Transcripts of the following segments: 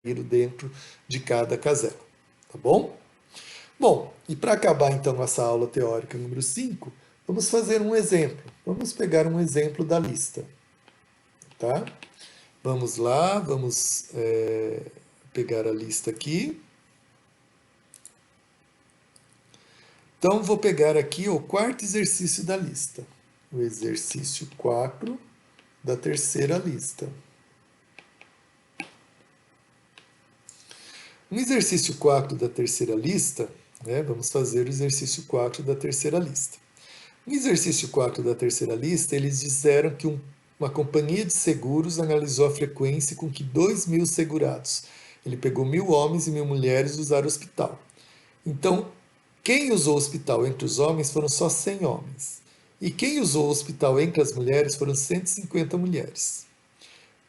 dentro de cada casela, tá bom? Bom, e para acabar então essa aula teórica número 5, vamos fazer um exemplo. Vamos pegar um exemplo da lista, tá? Vamos lá, vamos pegar a lista aqui. Então, vou pegar aqui o quarto exercício da lista. O exercício 4 da terceira lista. No exercício 4 da terceira lista, vamos fazer o exercício 4 da terceira lista. No exercício 4 da terceira lista, eles disseram que uma companhia de seguros analisou a frequência com que 2.000 segurados, ele pegou 1.000 homens e 1.000 mulheres, usaram o hospital. Então, quem usou o hospital entre os homens foram só 100 homens. E quem usou o hospital entre as mulheres foram 150 mulheres.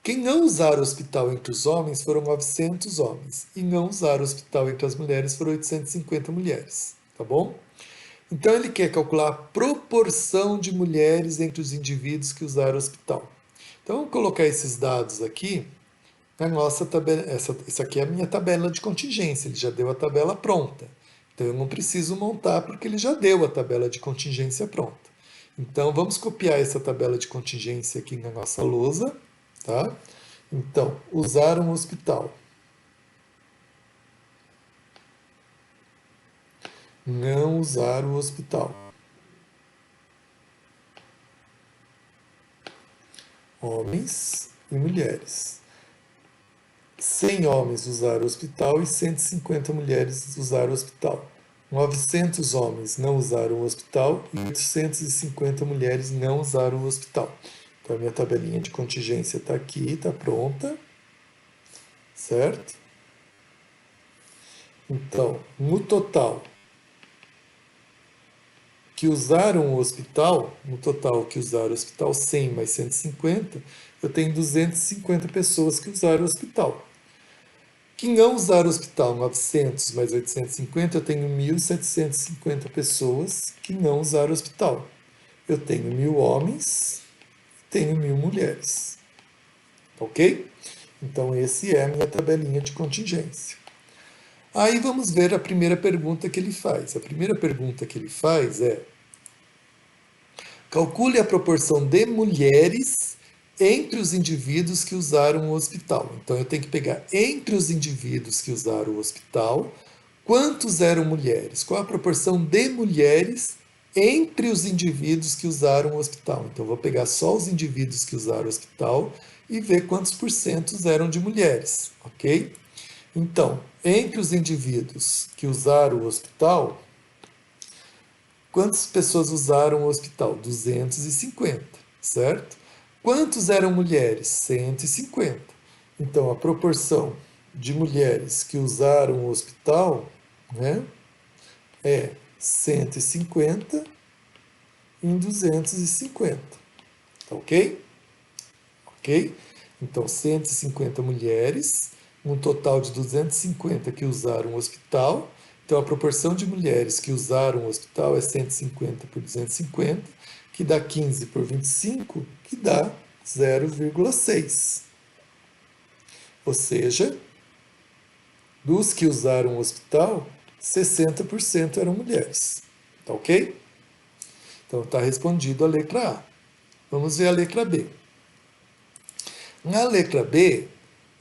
Quem não usaram o hospital entre os homens foram 900 homens. E não usaram o hospital entre as mulheres foram 850 mulheres. Tá bom? Então ele quer calcular a proporção de mulheres entre os indivíduos que usaram o hospital. Então vamos colocar esses dados aqui na nossa tabela. Essa aqui é a minha tabela de contingência, ele já deu a tabela pronta. Então eu não preciso montar porque ele já deu a tabela de contingência pronta. Então vamos copiar essa tabela de contingência aqui na nossa lousa, tá? Então, usaram o hospital. Não usaram o hospital. Homens e mulheres. 100 homens usaram o hospital e 150 mulheres usaram o hospital. 900 homens não usaram o hospital e 850 mulheres não usaram o hospital. Então a minha tabelinha de contingência está aqui, está pronta, certo? Então, no total que usaram o hospital, 100 mais 150, eu tenho 250 pessoas que usaram o hospital. Que não usaram o hospital, 900 mais 850, eu tenho 1.750 pessoas que não usaram o hospital. Eu tenho 1.000 homens, tenho 1.000 mulheres. Ok? Então, esse é a minha tabelinha de contingência. Aí vamos ver a primeira pergunta que ele faz. A primeira pergunta que ele faz é: calcule a proporção de mulheres entre os indivíduos que usaram o hospital. Então eu tenho que pegar entre os indivíduos que usaram o hospital, quantos eram mulheres? Qual a proporção de mulheres entre os indivíduos que usaram o hospital? Então eu vou pegar só os indivíduos que usaram o hospital e ver quantos porcentos eram de mulheres, ok? Então, entre os indivíduos que usaram o hospital, quantas pessoas usaram o hospital? 250, certo? Quantos eram mulheres? 150. Então, a proporção de mulheres que usaram o hospital, é 150 em 250. Tá ok? Ok? Então, 150 mulheres, um total de 250 que usaram o hospital. Então, a proporção de mulheres que usaram o hospital é 150 por 250, que dá 15 por 25, que dá 0,6. Ou seja, dos que usaram o hospital, 60% eram mulheres. Tá ok? Então, está respondido a letra A. Vamos ver a letra B. Na letra B,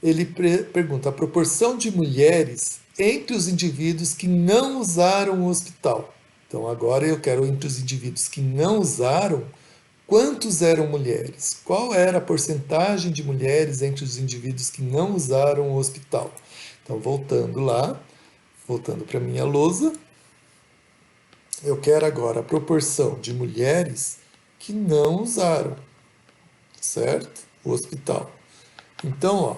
ele pergunta a proporção de mulheres entre os indivíduos que não usaram o hospital. Então, agora eu quero entre os indivíduos que não usaram, quantos eram mulheres? Qual era a porcentagem de mulheres entre os indivíduos que não usaram o hospital? Então, voltando lá, voltando para a minha lousa, eu quero agora a proporção de mulheres que não usaram, certo? O hospital. Então, ó,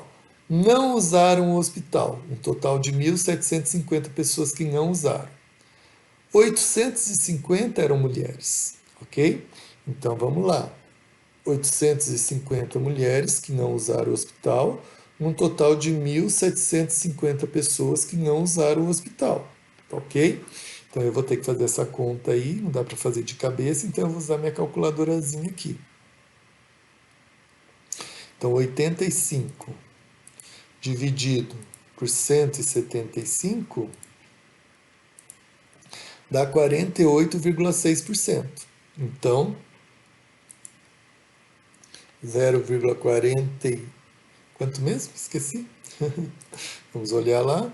não usaram o hospital, um total de 1.750 pessoas que não usaram. 850 eram mulheres, ok? Então, vamos lá. 850 mulheres que não usaram o hospital, um total de 1.750 pessoas que não usaram o hospital, ok? Então, eu vou ter que fazer essa conta aí, não dá para fazer de cabeça, então eu vou usar minha calculadorazinha aqui. Então, 85 dividido por 175 dá 48,6%. Então, 0,40... Quanto mesmo? Esqueci. Vamos olhar lá.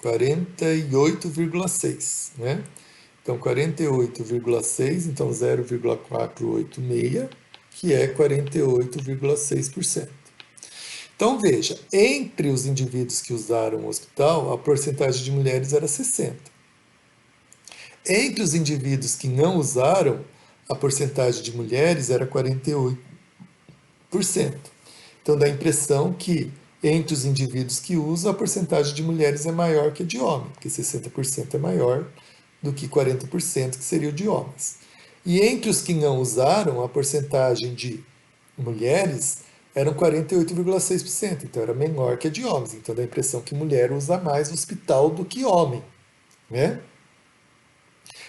48,6, né? Então, 48,6, então 0,486, que é 48,6%. Então, veja, entre os indivíduos que usaram o hospital, a porcentagem de mulheres era 60%. Entre os indivíduos que não usaram, a porcentagem de mulheres era 48%. Então, dá a impressão que entre os indivíduos que usam, a porcentagem de mulheres é maior que a de homens, porque 60% é maior do que 40%, que seria o de homens. E entre os que não usaram, a porcentagem de mulheres eram 48,6%, então era menor que a de homens. Então dá a impressão que mulher usa mais hospital do que homem, né?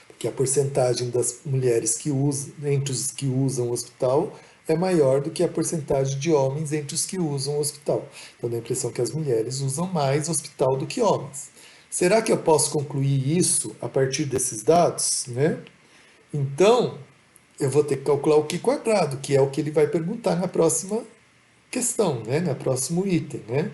Porque a porcentagem das mulheres que usam, entre os que usam o hospital é maior do que a porcentagem de homens entre os que usam o hospital. Então dá a impressão que as mulheres usam mais hospital do que homens. Será que eu posso concluir isso a partir desses dados, né? Então, eu vou ter que calcular o Q quadrado, que é o que ele vai perguntar na próxima questão, né? No próximo item, né?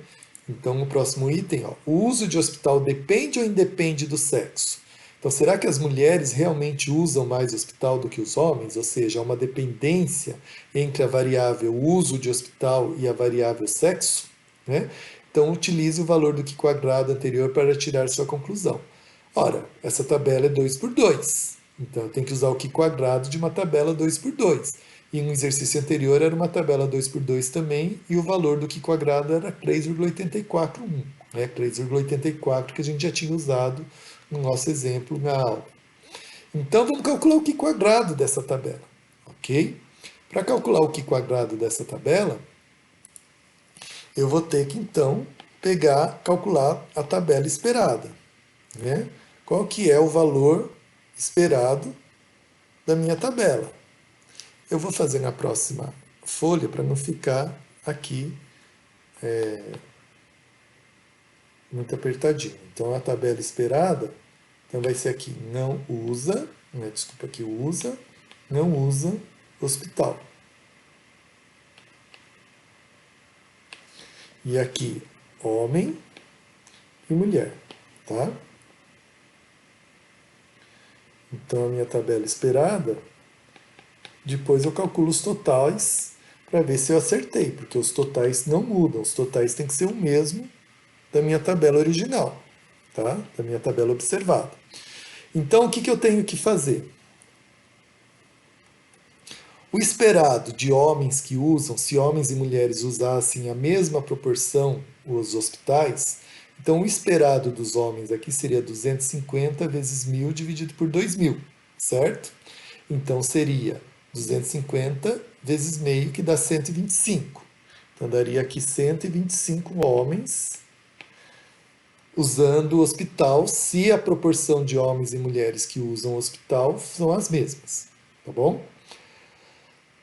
Então, no próximo item, ó, o uso de hospital depende ou independe do sexo? Então, será que as mulheres realmente usam mais hospital do que os homens? Ou seja, há uma dependência entre a variável uso de hospital e a variável sexo, né? Então, utilize o valor do Q quadrado anterior para tirar sua conclusão. Ora, essa tabela é 2 por 2. Então, eu tenho que usar o Q quadrado de uma tabela 2 por 2. E um exercício anterior era uma tabela 2 por 2 também, e o valor do Q quadrado era 3,841. Né? 3,84 que a gente já tinha usado no nosso exemplo na aula. Então, vamos calcular o Q quadrado dessa tabela. Ok? Para calcular o Q quadrado dessa tabela, eu vou ter que, então, calcular a tabela esperada. Né? Qual que é o valor esperado da minha tabela? Eu vou fazer na próxima folha para não ficar aqui muito apertadinho. Então, a tabela esperada então vai ser aqui, não usa, né, desculpa, aqui usa, não usa hospital. E aqui, homem e mulher, tá? Então, a minha tabela esperada, depois eu calculo os totais para ver se eu acertei, porque os totais não mudam, os totais têm que ser o mesmo da minha tabela original, tá? Da minha tabela observada. Então, o que eu tenho que fazer? O esperado de homens que usam, se homens e mulheres usassem a mesma proporção os hospitais, então o esperado dos homens aqui seria 250 vezes 1.000 dividido por 2.000, certo? Então seria 250 vezes meio, que dá 125. Então daria aqui 125 homens usando o hospital, se a proporção de homens e mulheres que usam o hospital são as mesmas, tá bom?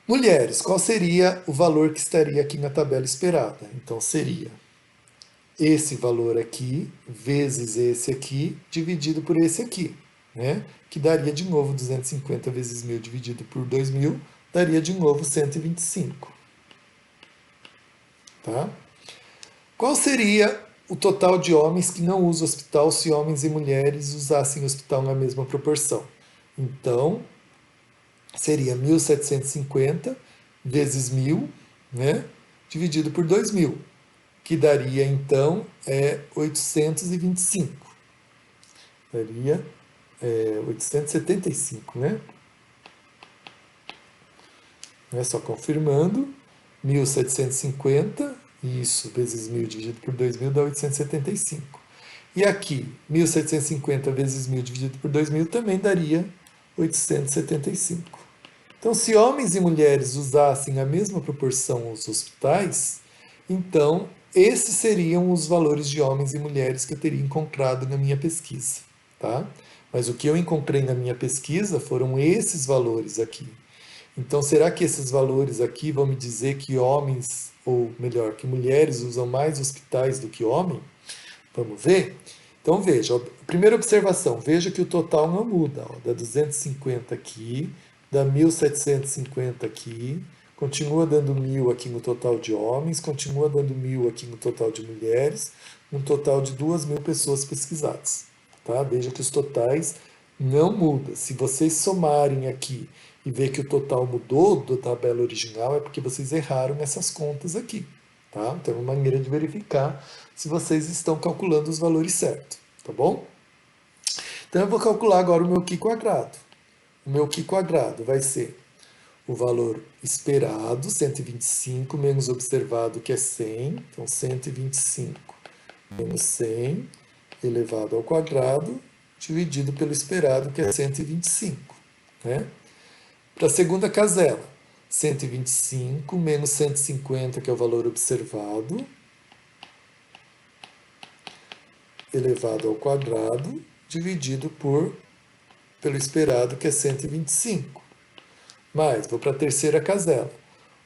Mulheres, qual seria o valor que estaria aqui na tabela esperada? Então seria esse valor aqui, vezes esse aqui, dividido por esse aqui, né? Que daria de novo 250 vezes 1.000 dividido por 2.000, daria de novo 125. Tá? Qual seria o total de homens que não usam hospital se homens e mulheres usassem o hospital na mesma proporção? Então, seria 1.750 vezes 1.000, né, dividido por 2.000, que daria, então, 825. Daria 875, né? Só confirmando, 1.750, isso, vezes 1.000 dividido por 2.000 dá 875. E aqui, 1.750 vezes 1.000 dividido por 2.000 também daria 875. Então, se homens e mulheres usassem a mesma proporção os hospitais, então esses seriam os valores de homens e mulheres que eu teria encontrado na minha pesquisa, tá? Mas o que eu encontrei na minha pesquisa foram esses valores aqui. Então, será que esses valores aqui vão me dizer que homens, ou melhor, que mulheres usam mais hospitais do que homens? Vamos ver? Então veja, primeira observação, veja que o total não muda, ó, dá 250 aqui, dá 1.750 aqui, continua dando 1.000 aqui no total de homens, continua dando 1.000 aqui no total de mulheres, um total de 2.000 pessoas pesquisadas. Tá? Veja que os totais não mudam. Se vocês somarem aqui e ver que o total mudou da tabela original, é porque vocês erraram nessas contas aqui. Tá? Então é uma maneira de verificar se vocês estão calculando os valores certos. Tá bom? Então eu vou calcular agora o meu Q quadrado. O meu Q quadrado vai ser o valor esperado, 125, menos observado, que é 100. Então 125 menos 100 elevado ao quadrado, dividido pelo esperado, que é 125. Né? Para a segunda casela, 125 menos 150, que é o valor observado, elevado ao quadrado, dividido pelo esperado, que é 125. Mais, vou para a terceira casela.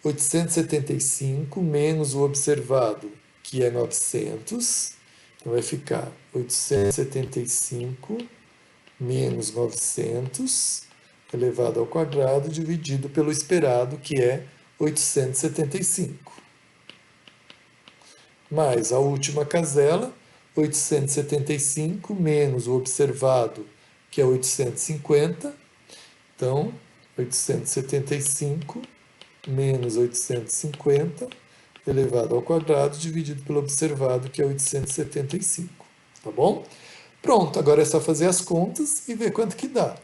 875 menos o observado, que é 900. Então vai ficar 875 menos 900 elevado ao quadrado, dividido pelo esperado, que é 875. Mais a última casela, 875 menos o observado, que é 850. Então, 875 menos 850 elevado ao quadrado, dividido pelo observado, que é 875. Tá bom? Pronto, agora é só fazer as contas e ver quanto que dá.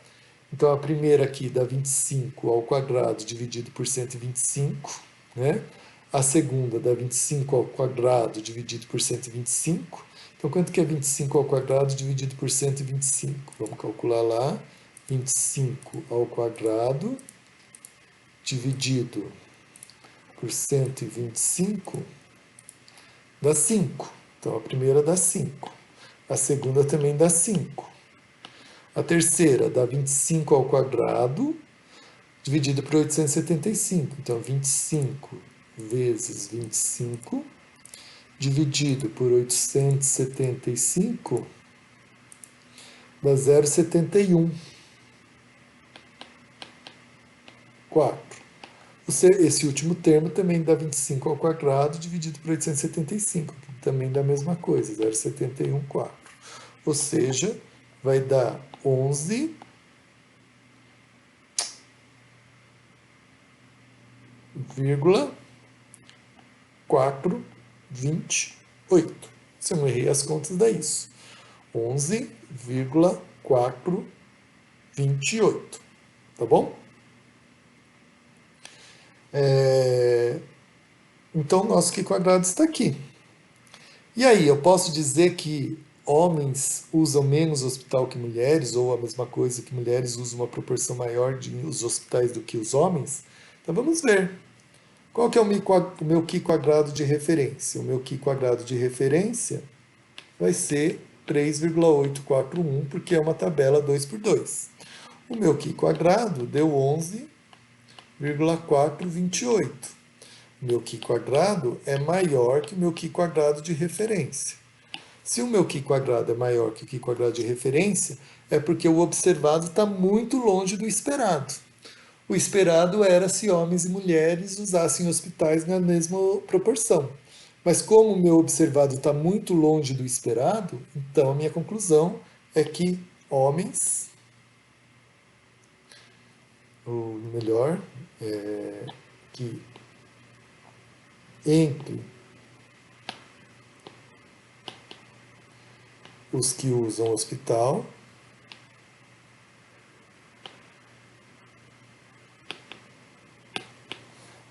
Então, a primeira aqui dá 25 ao quadrado dividido por 125, né? A segunda dá 25 ao quadrado dividido por 125. Então, quanto que é 25 ao quadrado dividido por 125? Vamos calcular lá. 25 ao quadrado dividido por 125 dá 5. Então, a primeira dá 5. A segunda também dá 5. A terceira dá 25 ao quadrado dividido por 875. Então, 25 vezes 25 dividido por 875 dá 0,71. 4. Esse último termo também dá 25 ao quadrado dividido por 875, que também dá a mesma coisa, 0,71, 4. Ou seja, vai dar 11,428. Se eu não errei as contas, dá isso. 11,428. Tá bom? Então, nosso Q quadrado está aqui. E aí, eu posso dizer que homens usam menos hospital que mulheres, ou a mesma coisa, que mulheres usam uma proporção maior de os hospitais do que os homens? Então, vamos ver. Qual que é o meu Q quadrado de referência? O meu Q quadrado de referência vai ser 3,841, porque é uma tabela 2 por 2. O meu Q quadrado deu 11,428. O meu Q quadrado é maior que o meu Q quadrado de referência. Se o meu Q quadrado é maior que o Q quadrado de referência, é porque o observado está muito longe do esperado. O esperado era se homens e mulheres usassem hospitais na mesma proporção. Mas como o meu observado está muito longe do esperado, então a minha conclusão é que homens, ou melhor, que entre os que usam hospital,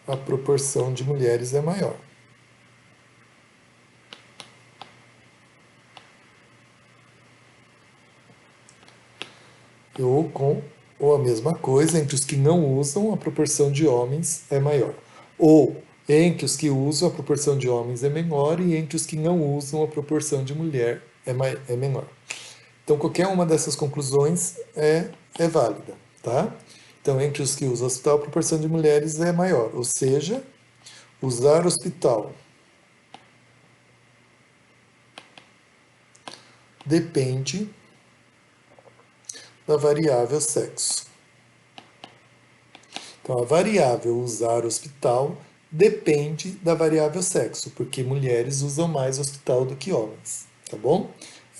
a proporção de mulheres é maior. Ou a mesma coisa, entre os que não usam, a proporção de homens é maior. Ou entre os que usam, a proporção de homens é menor, e entre os que não usam, a proporção de mulher é menor. Então, qualquer uma dessas conclusões é válida, tá? Então, entre os que usam hospital, a proporção de mulheres é maior. Ou seja, usar hospital depende da variável sexo. Então, a variável usar hospital depende da variável sexo, porque mulheres usam mais hospital do que homens, tá bom?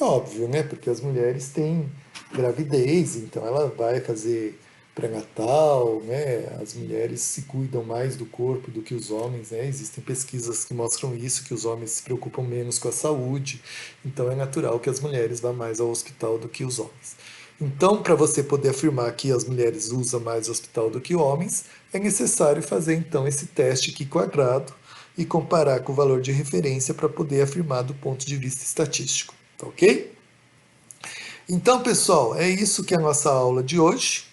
É óbvio, né? Porque as mulheres têm gravidez, então ela vai fazer pré-natal, né? As mulheres se cuidam mais do corpo do que os homens, né? Existem pesquisas que mostram isso, que os homens se preocupam menos com a saúde, então é natural que as mulheres vá mais ao hospital do que os homens. Então, para você poder afirmar que as mulheres usam mais hospital do que homens, é necessário fazer então esse teste aqui quadrado e comparar com o valor de referência para poder afirmar do ponto de vista estatístico, tá ok? Então, pessoal, é isso que é a nossa aula de hoje.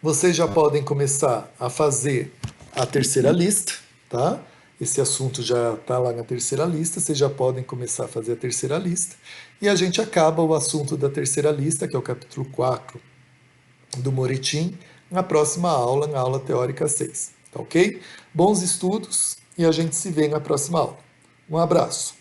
Vocês já podem começar a fazer a terceira lista, tá? Esse assunto já está lá na terceira lista, vocês já podem começar a fazer a terceira lista. E a gente acaba o assunto da terceira lista, que é o capítulo 4 do Moretim, na próxima aula, na aula teórica 6. Tá ok? Bons estudos e a gente se vê na próxima aula. Um abraço.